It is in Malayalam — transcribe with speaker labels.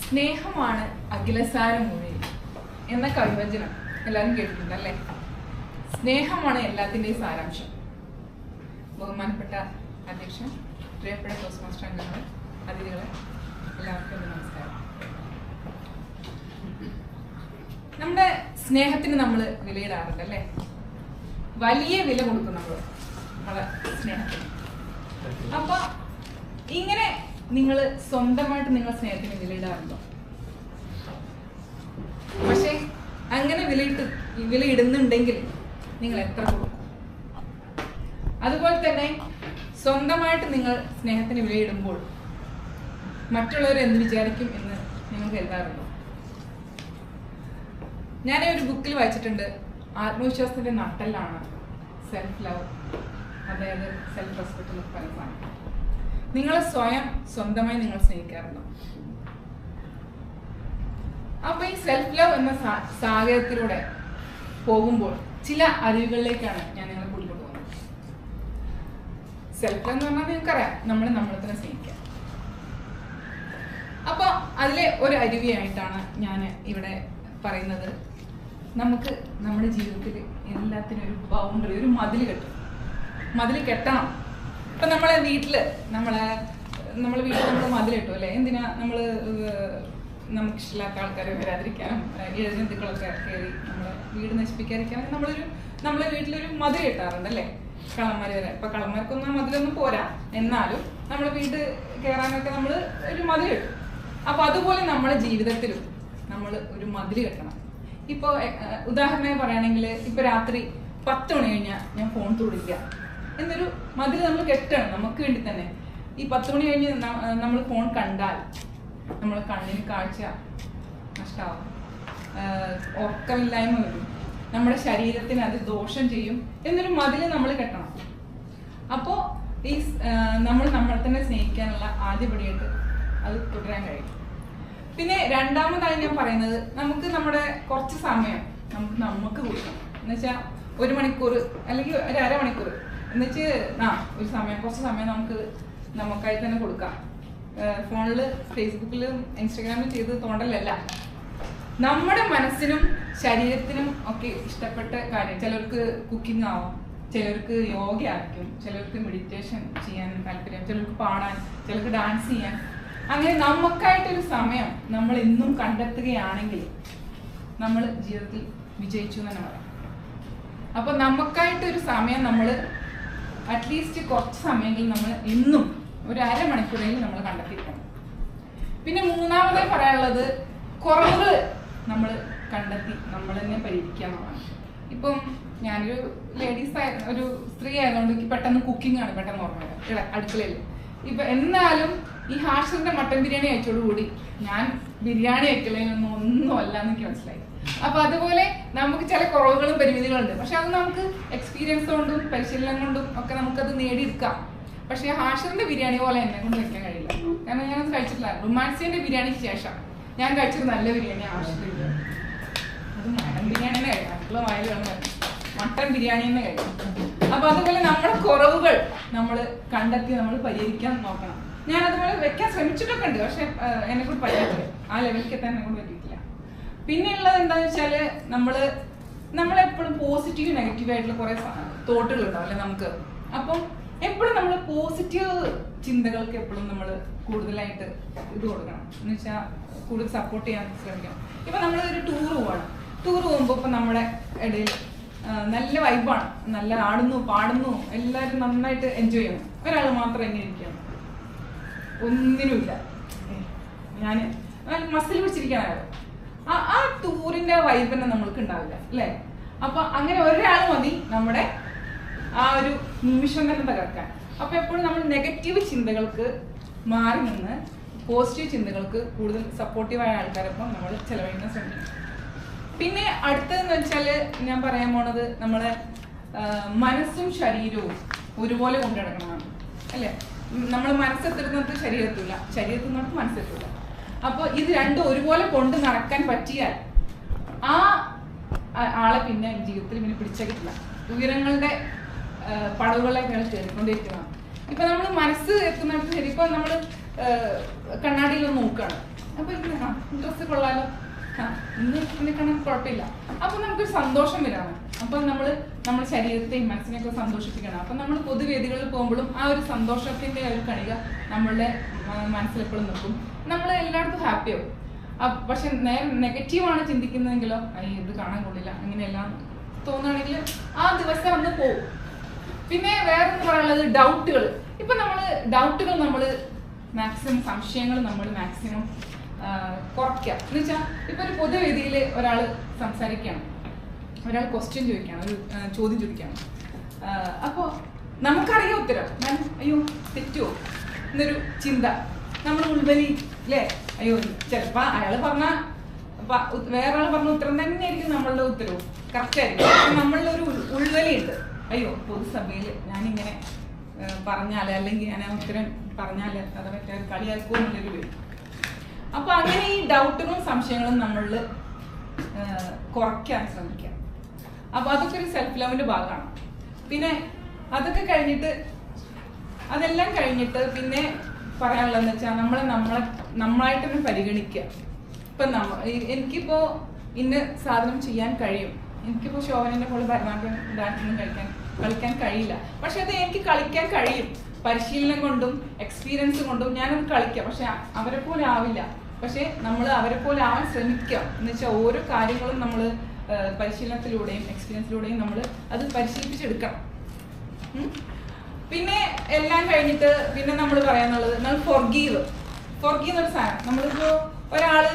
Speaker 1: സ്നേഹമാണ് അഖിലസാരമൊഴി എന്ന കവിവചനം എല്ലാവരും കേട്ടിട്ടുണ്ട് അല്ലേ? സ്നേഹമാണ് എല്ലാത്തിൻ്റെയും സാരാംശം. ബഹുമാനപ്പെട്ട അധ്യക്ഷൻ, പ്രിയപ്പെട്ട ടോസ്റ്റ് മാസ്റ്റർ അംഗങ്ങൾ, അതിഥികളെ, എല്ലാവർക്കും എൻ്റെ നമസ്കാരം. നമ്മുടെ സ്നേഹത്തിന് നമ്മൾ വിലയിടാറുണ്ട് അല്ലേ? വലിയ വില കൊടുക്കും നമ്മളെ സ്നേഹത്തിന്. അപ്പൊ ഇങ്ങനെ നിങ്ങൾ സ്വന്തമായിട്ട് നിങ്ങൾ സ്നേഹത്തിന് വിലയിടാറുണ്ടോ? പക്ഷെ അങ്ങനെ വിലയിടുന്നുണ്ടെങ്കിൽ നിങ്ങൾ എത്ര കൊടുക്കും? അതുപോലെ തന്നെ സ്വന്തമായിട്ട് നിങ്ങൾ സ്നേഹത്തിന് വിലയിടുമ്പോൾ മറ്റുള്ളവർ എന്ത് വിചാരിക്കും എന്ന് നിങ്ങൾ കരുതാറുണ്ടോ? ഞാൻ ഒരു ബുക്കിൽ വായിച്ചിട്ടുണ്ട്, ആത്മവിശ്വാസത്തിന്റെ നട്ടെല്ലാണ് സെൽഫ് ലവ്, അതായത് സെൽഫ് റെസ്പെക്ട് എന്ന് പറയുന്നതാണ്. നിങ്ങളെ സ്വന്തമായി നിങ്ങൾ സ്നേഹിക്കാറുണ്ടോ? അപ്പൊ ഈ സെൽഫ് ലവ് എന്ന സാഗരത്തിലൂടെ പോകുമ്പോൾ ചില അറിവുകളിലേക്കാണ് ഞാൻ നിങ്ങളെ കൂട്ടിക്കൊണ്ടു പോകുന്നത്. സെൽഫ് ലവ് എന്ന് പറഞ്ഞാൽ നിങ്ങൾക്കറിയാം, നമ്മളെ തന്നെ സ്നേഹിക്കുക. അപ്പൊ അതിലെ ഒരു അരുവിയായിട്ടാണ് ഞാൻ ഇവിടെ പറയുന്നത്. നമുക്ക് നമ്മുടെ ജീവിതത്തിൽ എല്ലാത്തിനും ഒരു ബൗണ്ടറി, ഒരു മതിൽ കെട്ടണം. ഇപ്പൊ നമ്മളെ വീട്ടില് നമ്മൾ മതിൽ കെട്ടും അല്ലെ? എന്തിനാ? നമുക്ക് ഇഷ്ടമില്ലാത്ത ആൾക്കാരെ വരാതിരിക്കാനും ഇഴജന്തുക്കളൊക്കെ കയറി നമ്മളെ വീട് നശിപ്പിക്കാതിരിക്കാനും നമ്മളെ വീട്ടിലൊരു മതിൽ കെട്ടാറുണ്ട് അല്ലേ? കള്ളന്മാര് വരാൻ. ഇപ്പൊ കള്ളന്മാർക്കൊന്നും മതിലൊന്നും പോരാ, എന്നാലും നമ്മളെ വീട് കയറാനൊക്കെ നമ്മൾ ഒരു മതിൽ കെട്ടും. അപ്പൊ അതുപോലെ നമ്മുടെ ജീവിതത്തിലും നമ്മൾ ഒരു മതിൽ കെട്ടണം. ഇപ്പൊ ഉദാഹരണമായി പറയുകയാണെങ്കിൽ, ഇപ്പൊ രാത്രി 10 മണി കഴിഞ്ഞാൽ ഞാൻ ഫോൺ തൊടില്ല എന്നൊരു മതിൽ നമ്മൾ കെട്ടണം നമുക്ക് വേണ്ടി തന്നെ. ഈ 10 മണി കഴിഞ്ഞ് നമ്മൾ ഫോൺ കണ്ടാൽ നമ്മളെ കണ്ണിന് കാഴ്ച നഷ്ടമാവും, ഉറക്കമില്ലായ്മ വരും, നമ്മുടെ ശരീരത്തിന് അത് ദോഷം ചെയ്യും എന്നൊരു മതിൽ നമ്മൾ കെട്ടണം. അപ്പോ ഈ നമ്മളെ തന്നെ സ്നേഹിക്കാനുള്ള ആദ്യപടിയായിട്ട് അത് തുടരാൻ കഴിയും. പിന്നെ രണ്ടാമതായി ഞാൻ പറയുന്നത്, നമുക്ക് നമ്മുടെ കുറച്ച് സമയം നമുക്ക് കൊടുക്കണം. എന്നുവെച്ചാൽ 1 മണിക്കൂർ അല്ലെങ്കിൽ ഒരു അരമണിക്കൂർ എന്നുവെച്ച് കുറച്ച് സമയം നമുക്കായി തന്നെ കൊടുക്കാം. ഫോണിൽ, ഫേസ്ബുക്കിലും ഇൻസ്റ്റഗ്രാമിലും ചെയ്ത് തോണ്ടലല്ല. നമ്മുടെ മനസ്സിനും ശരീരത്തിനും ഒക്കെ ഇഷ്ടപ്പെട്ട കാര്യം. ചിലർക്ക് കുക്കിംഗ് ആവാം, ചിലർക്ക് യോഗ ആയിരിക്കും, ചിലർക്ക് മെഡിറ്റേഷൻ ചെയ്യാൻ താല്പര്യം, ചിലർക്ക് പാടാൻ, ചിലർക്ക് ഡാൻസ് ചെയ്യാൻ. അങ്ങനെ നമുക്കായിട്ടൊരു സമയം നമ്മൾ എന്നും കണ്ടെത്തുകയാണെങ്കിൽ നമ്മൾ ജീവിതത്തിൽ വിജയിച്ചു എന്ന് തന്നെ പറയാം. അപ്പൊ നമുക്കായിട്ടൊരു സമയം നമ്മൾ അറ്റ്ലീസ്റ്റ് കുറച്ച് സമയങ്ങളിൽ നമ്മൾ എന്നും ഒരു അരമണിക്കൂറെങ്കിലും നമ്മൾ കണ്ടെത്തിയിരിക്കണം. പിന്നെ മൂന്നാമതായി പറയാനുള്ളത്, കുറവുകൾ നമ്മൾ കണ്ടെത്തി നമ്മൾ തന്നെ പരിഹരിക്കുക എന്നുള്ളതാണ്. ഇപ്പം ഞാനൊരു ഒരു സ്ത്രീ ആയതുകൊണ്ട് എനിക്ക് പെട്ടെന്ന് കുക്കിംഗ് ആണ് പെട്ടെന്ന് ഓർമ്മ വരാം അടുക്കളയിൽ. ഇപ്പൊ എന്നാലും ഈ ഹാഷിറിന്റെ മട്ടൻ ബിരിയാണി കഴിച്ചോടുകൂടി ഞാൻ ബിരിയാണി വെക്കലൊന്നും ഒന്നുമല്ല എന്ന് മനസ്സിലായി. അപ്പൊ അതുപോലെ നമുക്ക് ചില കുറവുകളും പരിമിതികളുണ്ട്. പക്ഷെ അത് നമുക്ക് എക്സ്പീരിയൻസ് കൊണ്ടും പരിശീലനം കൊണ്ടും ഒക്കെ നമുക്കത് നേടിയെടുക്കാം. പക്ഷെ ഹാഷിറിന്റെ ബിരിയാണി പോലെ എന്നെ കൊണ്ട് വെക്കാൻ കഴിയില്ല. കാരണം ഞാനത് കഴിച്ചിട്ടില്ല. റുമാൻസിന്റെ ബിരിയാണിക്ക് ശേഷം ഞാൻ കഴിച്ചൊരു നല്ല ബിരിയാണി ഹാഷിറിന്റെ ബിരിയാണി. അത് മട്ടൻ ബിരിയാണി തന്നെ കഴിക്കാം, മറ്റുള്ള വായിൽ വേണം, മട്ടൻ ബിരിയാണി തന്നെ കഴിക്കാം. അപ്പൊ അതുപോലെ നമ്മുടെ കുറവുകൾ നമ്മൾ കണ്ടെത്തി നമ്മൾ പരിഹരിക്കാൻ നോക്കണം. ഞാൻ അതുപോലെ വെക്കാൻ ശ്രമിച്ചിട്ടൊക്കെ ഉണ്ട്, പക്ഷെ എന്നെ കൊണ്ട് പറ്റില്ല, ആ ലെവലിലേക്ക് എത്താൻ എന്നെ കൊണ്ട് പറ്റിയിട്ടില്ല. പിന്നെ ഉള്ളത് എന്താന്ന് വെച്ചാല്, നമ്മളെപ്പോഴും പോസിറ്റീവ് നെഗറ്റീവ് ആയിട്ടുള്ള കുറെ തോട്ടുകൾ ഉണ്ടാവും അല്ലെ നമുക്ക്. അപ്പം എപ്പോഴും നമ്മൾ പോസിറ്റീവ് ചിന്തകൾക്ക് എപ്പോഴും നമ്മൾ കൂടുതലായിട്ട് ഇത് കൊടുക്കണം. എന്ന് വെച്ചാൽ കൂടുതൽ സപ്പോർട്ട് ചെയ്യാൻ ശ്രമിക്കണം. ഇപ്പൊ നമ്മൾ ഒരു ടൂർ പോകുമ്പോൾ ഇപ്പൊ നമ്മുടെ ഇടയിൽ നല്ല വൈബാണ്, നല്ല ആടുന്നു പാടുന്നു, എല്ലാവരും നന്നായിട്ട് എൻജോയ് ചെയ്യണം. ഒരാൾ മാത്രം എങ്ങനെ ഇരിക്കണം, ഒന്നിനുമില്ല, ഞാൻ മസിൽ പിടിച്ചിരിക്കാനാണ്. ആ ടൂറിന്റെ വൈബ് തന്നെ നമ്മൾക്ക് ഉണ്ടാവില്ല അല്ലേ? അപ്പൊ അങ്ങനെ ഒരാൾ മതി നമ്മുടെ ആ ഒരു നിമിഷം തന്നെ തകർക്കാൻ. അപ്പൊ എപ്പോഴും നമ്മൾ നെഗറ്റീവ് ചിന്തകൾക്ക് മാറി നിന്ന് പോസിറ്റീവ് ചിന്തകൾക്ക് കൂടുതൽ സപ്പോർട്ടീവായ ആൾക്കാരൊപ്പം നമ്മൾ ചെലവഴിക്കാൻ ശ്രമിക്കണം. പിന്നെ അടുത്തതെന്ന് വെച്ചാല് ഞാൻ പറയാൻ പോണത്, നമ്മളെ മനസ്സും ശരീരവും ഒരുപോലെ കൊണ്ടു നടക്കണമെന്നാണ് അല്ലേ? നമ്മൾ മനസ്സെത്തിരുന്നത് ശരീരത്തില്ല, ശരീരത്തിനോട്ട് മനസ്സെത്തില്ല. അപ്പൊ ഇത് രണ്ടും ഒരുപോലെ കൊണ്ട് നടക്കാൻ പറ്റിയാൽ ആ ആളെ പിന്നെ ജീവിതത്തിൽ പിന്നെ പിടിച്ചേക്കില്ല. ഉയരങ്ങളുടെ പടവുകളെ കയറിക്കൊണ്ടിരിക്കുന്നതാണ്. ഇപ്പൊ നമ്മൾ മനസ്സ് എത്തുന്നിടത്ത് ശരി, ഇപ്പൊ നമ്മൾ കണ്ണാടിയിലൊന്ന് നോക്കുകയാണ്, അപ്പൊ ഡ്രസ്സ് കൊള്ളാലോ, ഇന്ന് നിൽക്കണം, കുഴപ്പമില്ല. അപ്പൊ നമുക്കൊരു സന്തോഷം വരാണ്. അപ്പൊ നമ്മുടെ ശരീരത്തെയും മനസ്സിനെയൊക്കെ സന്തോഷിപ്പിക്കണം. അപ്പൊ നമ്മൾ പൊതുവേദികളിൽ പോകുമ്പോഴും ആ ഒരു സന്തോഷത്തിന്റെ ഒരു കണിക നമ്മളുടെ മനസ്സിലെപ്പോഴും നിൽക്കും. നമ്മൾ എല്ലായിടത്തും ഹാപ്പിയാവും. പക്ഷെ നേരെ നെഗറ്റീവാണ് ചിന്തിക്കുന്നതെങ്കിലോ ഇത് കാണാൻ കൊള്ളില്ല അങ്ങനെയെല്ലാം തോന്നുകയാണെങ്കിൽ ആ ദിവസം അന്ന് പോകും. പിന്നെ വേറെന്ന് പറയാനുള്ളത് ഡൗട്ടുകൾ. ഇപ്പൊ ഡൗട്ടുകൾ നമ്മൾ മാക്സിമം, സംശയങ്ങൾ നമ്മൾ മാക്സിമം കുറയ്ക്കുക. എന്ന് വെച്ചാൽ ഇപ്പൊ ഒരു പൊതുവേദിയിൽ ഒരാൾ സംസാരിക്കുകയാണ്, ഒരാൾ ക്വസ്റ്റ്യൻ ചോദിക്കുകയാണ്, ഒരു ചോദ്യം ചോദിക്കുകയാണ്. അപ്പോൾ നമുക്കറിയാം ഉത്തരം, ഞാൻ അയ്യോ തെറ്റുമോ എന്നൊരു ചിന്ത നമ്മൾ ഉൾവലി അല്ലേ. അയ്യോ ചിലപ്പോൾ അയാൾ പറഞ്ഞ വേറെ ആൾ പറഞ്ഞ ഉത്തരം തന്നെയായിരിക്കും നമ്മളുടെ ഉത്തരവും, കറക്റ്റ് ആയിരിക്കും. പക്ഷെ നമ്മളുടെ ഒരു ഉൾവലിയുണ്ട്, അയ്യോ പൊതുസഭയിൽ ഞാനിങ്ങനെ പറഞ്ഞാല് അല്ലെങ്കിൽ ഞാൻ ആ ഉത്തരം പറഞ്ഞാല് അത് മറ്റേ കളിയാക്കുമോ എന്നുള്ളൊരു വരും. അപ്പൊ അങ്ങനെ ഈ ഡൗട്ടുകളും സംശയങ്ങളും നമ്മളിൽ കുറയ്ക്കാൻ ശ്രമിക്കാം. അപ്പൊ അതൊക്കെ ഒരു സെൽഫ് ലവിന്റെ ഭാഗമാണ്. പിന്നെ അതൊക്കെ കഴിഞ്ഞിട്ട്, അതെല്ലാം കഴിഞ്ഞിട്ട് പിന്നെ പറയാനുള്ളതെന്ന് വെച്ചാൽ നമ്മളായിട്ട് തന്നെ പരിഗണിക്കുക. ഇപ്പൊ എനിക്കിപ്പോ ഇന്ന സാധനം ചെയ്യാൻ കഴിയും, എനിക്കിപ്പോ ശോഭനന്റെ പോലെ ഭരതനാട്യം ഡാൻസൊന്നും കളിക്കാൻ കഴിയില്ല, പക്ഷെ അത് എനിക്ക് കളിക്കാൻ കഴിയും. പരിശീലനം കൊണ്ടും എക്സ്പീരിയൻസ് കൊണ്ടും ഞാനത് കളിക്കാം. പക്ഷെ അവരെ പോലെ ആവില്ല. പക്ഷെ നമ്മൾ അവരെ പോലെ ആവാൻ ശ്രമിക്കാം. എന്ന് വെച്ചാൽ ഓരോ കാര്യങ്ങളും നമ്മൾ പരിശീലനത്തിലൂടെയും എക്സ്പീരിയൻസിലൂടെയും നമ്മൾ അത് പരിശീലിപ്പിച്ചെടുക്കണം. പിന്നെ എല്ലാം കഴിഞ്ഞിട്ട് പിന്നെ നമ്മൾ പറയാന്നുള്ളത്, നമ്മൾ ഫോർഗീവ് എന്നൊരു സാധനം. നമ്മളിപ്പോ ഒരാള്